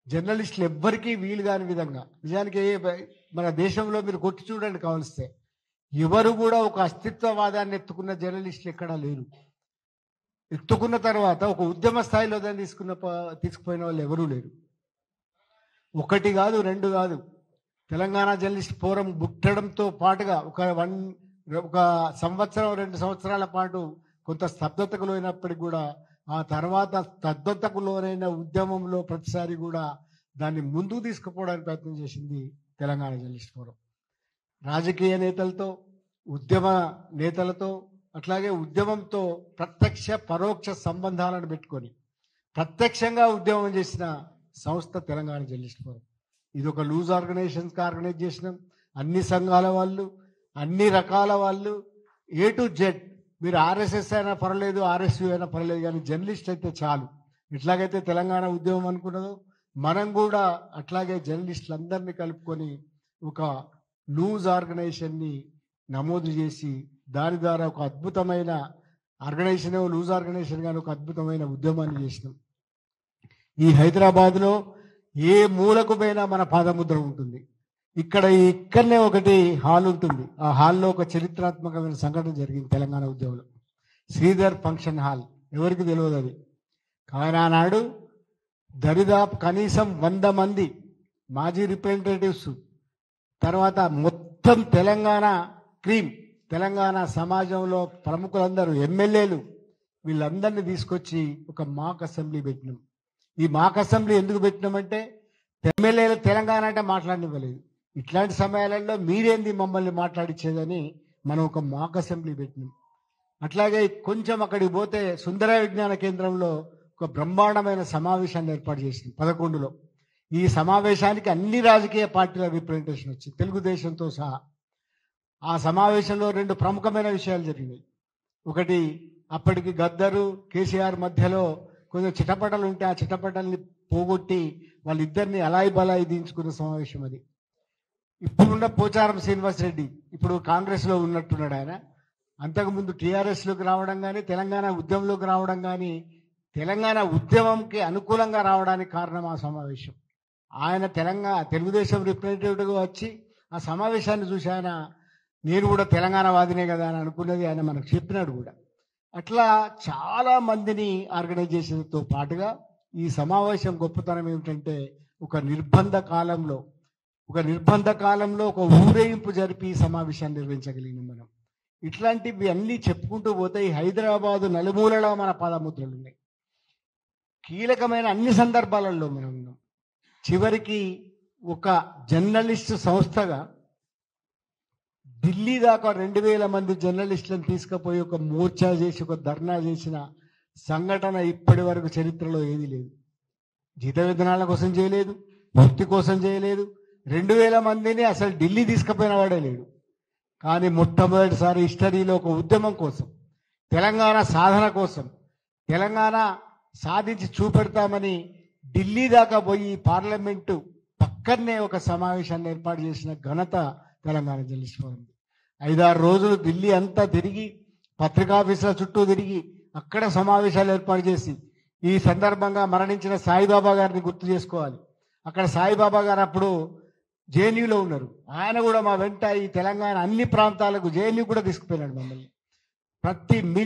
జర్నలిస్టులు ఎవ్వరికీ వీలు కాని విధంగా నిజానికి మన దేశంలో మీరు కొట్టి చూడండి కావలిస్తే ఎవరు కూడా ఒక అస్తిత్వవాదాన్ని ఎత్తుకున్న జర్నలిస్టులు ఎక్కడా లేరు. ఎత్తుకున్న తర్వాత ఒక ఉద్యమ స్థాయిలో దాన్ని తీసుకుపోయిన వాళ్ళు ఎవరూ లేరు. ఒకటి కాదు, రెండు కాదు. తెలంగాణ జర్నలిస్ట్ ఫోరం పుట్టడంతో పాటుగా ఒక సంవత్సరం 2 సంవత్సరాల పాటు కొంత స్తబ్దతకు లోనప్పటికీ కూడా ఆ తర్వాత స్తబ్దతకు లోనైన ఉద్యమంలో ప్రతిసారి కూడా దాన్ని ముందుకు తీసుకుపోవడానికి ప్రయత్నం చేసింది తెలంగాణ జర్నలిస్ట్ ఫోరం. రాజకీయ నేతలతో, ఉద్యమ నేతలతో, అట్లాగే ఉద్యమంతో ప్రత్యక్ష పరోక్ష సంబంధాలను పెట్టుకొని ప్రత్యక్షంగా ఉద్యమం చేసిన సంస్థ తెలంగాణ జర్నలిస్ట్ ఫోరం. ఇది ఒక లూజ్ ఆర్గనైజేషన్స్గా ఆర్గనైజ్ చేసినాం. అన్ని సంఘాల వాళ్ళు, అన్ని రకాల వాళ్ళు, A to Z. మీరు RSS అయినా పర్లేదు, RSU అయినా పర్లేదు, కానీ జర్నలిస్ట్ అయితే చాలు. ఎట్లాగైతే తెలంగాణ ఉద్యమం అనుకున్నదో మనం కూడా అట్లాగే జర్నలిస్టులందరినీ కలుపుకొని ఒక లూజ్ ఆర్గనైజేషన్ని నమోదు చేసి దాని ద్వారా ఒక అద్భుతమైన ఆర్గనైజేషన్, లూజ్ ఆర్గనైజేషన్ కానీ ఒక అద్భుతమైన ఉద్యమాన్ని చేసినాం. ఈ హైదరాబాద్లో ఏ మూలకు పోయినా మన పాదముద్ర ఉంటుంది. ఇక్కడనే ఒకటి హాల్ ఉంటుంది. ఆ హాల్లో ఒక చరిత్రాత్మకమైన సంఘటన జరిగింది తెలంగాణ ఉద్యమంలో. శ్రీధర్ ఫంక్షన్ హాల్, ఎవరికి తెలియదు అది. కానీ ఆనాడు దరిదాపు కనీసం 100 మంది మాజీ రిప్రజెంటేటివ్స్, తర్వాత మొత్తం తెలంగాణ సమాజంలో ప్రముఖులందరూ, ఎమ్మెల్యేలు, వీళ్ళందరినీ తీసుకొచ్చి ఒక మాక్ అసెంబ్లీ పెట్టినాం. ఈ మాక్ అసెంబ్లీ ఎందుకు పెట్టినామంటే ఎమ్మెల్యేలు తెలంగాణ అంటే మాట్లాడనివ్వలేదు. ఇట్లాంటి సమయాలలో మీరేంది మమ్మల్ని మాట్లాడించేదని మనం ఒక మాక్ అసెంబ్లీ పెట్టినాం. అట్లాగే కొంచెం అక్కడికి పోతే సుందర విజ్ఞాన కేంద్రంలో ఒక బ్రహ్మాండమైన సమావేశాన్ని ఏర్పాటు చేసింది 2011లో. ఈ సమావేశానికి అన్ని రాజకీయ పార్టీల రిప్రజెంటేషన్ వచ్చింది, తెలుగుదేశంతో సహా. ఆ సమావేశంలో 2 ప్రముఖమైన విషయాలు జరిగినాయి. ఒకటి, అప్పటికి గద్దరు కేసీఆర్ మధ్యలో కొంచెం చిటపటలు ఉంటే ఆ చిటపటల్ని పోగొట్టి వాళ్ళిద్దరిని అలాయి బలాయి దించుకున్న సమావేశం అది. ఇప్పుడున్న పోచారం శ్రీనివాసరెడ్డి ఇప్పుడు కాంగ్రెస్లో ఉన్నట్టున్నాడు ఆయన. అంతకుముందు టీఆర్ఎస్లోకి రావడం కానీ, తెలంగాణ ఉద్యమంలోకి రావడం కానీ, తెలంగాణ ఉద్యమంకి అనుకూలంగా రావడానికి కారణం ఆ సమావేశం. ఆయన తెలుగుదేశం రిప్రజెంటేటివ్గా వచ్చి ఆ సమావేశాన్ని చూసి ఆయన నేను కూడా తెలంగాణ వాదినే కదా అని అనుకున్నది ఆయన మనకు చెప్పినాడు కూడా. అట్లా చాలా మందిని ఆర్గనైజేషన్తో పాటుగా ఈ సమావేశం గొప్పతనం ఏమిటంటే ఒక నిర్బంధ కాలంలో ఒక ఊరేగింపు జరిపి ఈ సమావేశాన్ని నిర్వహించగలిగినాం మనం. ఇట్లాంటివి అన్నీ చెప్పుకుంటూ పోతే ఈ హైదరాబాదు నలుమూలలో మన పాదముద్రలు ఉన్నాయి. కీలకమైన అన్ని సందర్భాలలో మనం ఉన్నాం. చివరికి ఒక జర్నలిస్టు సంస్థగా ఢిల్లీ దాకా 2000 మంది జర్నలిస్టులను తీసుకుపోయి ఒక మోర్చా చేసి ఒక ధర్నా చేసిన సంఘటన ఇప్పటి వరకు చరిత్రలో ఏదీ లేదు. జీత విధానాల కోసం చేయలేదు, వృత్తి కోసం చేయలేదు. 2000 మందిని అసలు ఢిల్లీ తీసుకుపోయిన వాడే లేడు. కానీ మొట్టమొదటిసారి హిస్టరీలో ఒక ఉద్యమం కోసం, తెలంగాణ సాధన కోసం, తెలంగాణ సాధించి చూపెడతామని ఢిల్లీ దాకా పోయి పార్లమెంటు పక్కనే ఒక సమావేశాన్ని ఏర్పాటు చేసిన ఘనత తెలంగాణ జర్నలిస్ట్ ఫోరం. 5-6 రోజులు ఢిల్లీ అంతా తిరిగి, పత్రికాఫీసుల చుట్టూ తిరిగి అక్కడ సమావేశాలు ఏర్పాటు చేసి, ఈ సందర్భంగా మరణించిన సాయిబాబా గారిని గుర్తు చేసుకోవాలి. అక్కడ సాయిబాబా గారు అప్పుడు జేఎన్యూలో ఉన్నారు. ఆయన కూడా మా వెంట ఈ తెలంగాణ అన్ని ప్రాంతాలకు జేఎన్యూ కూడా తీసుకుపోయినాడు మమ్మల్ని. ప్రతి మీటింగ్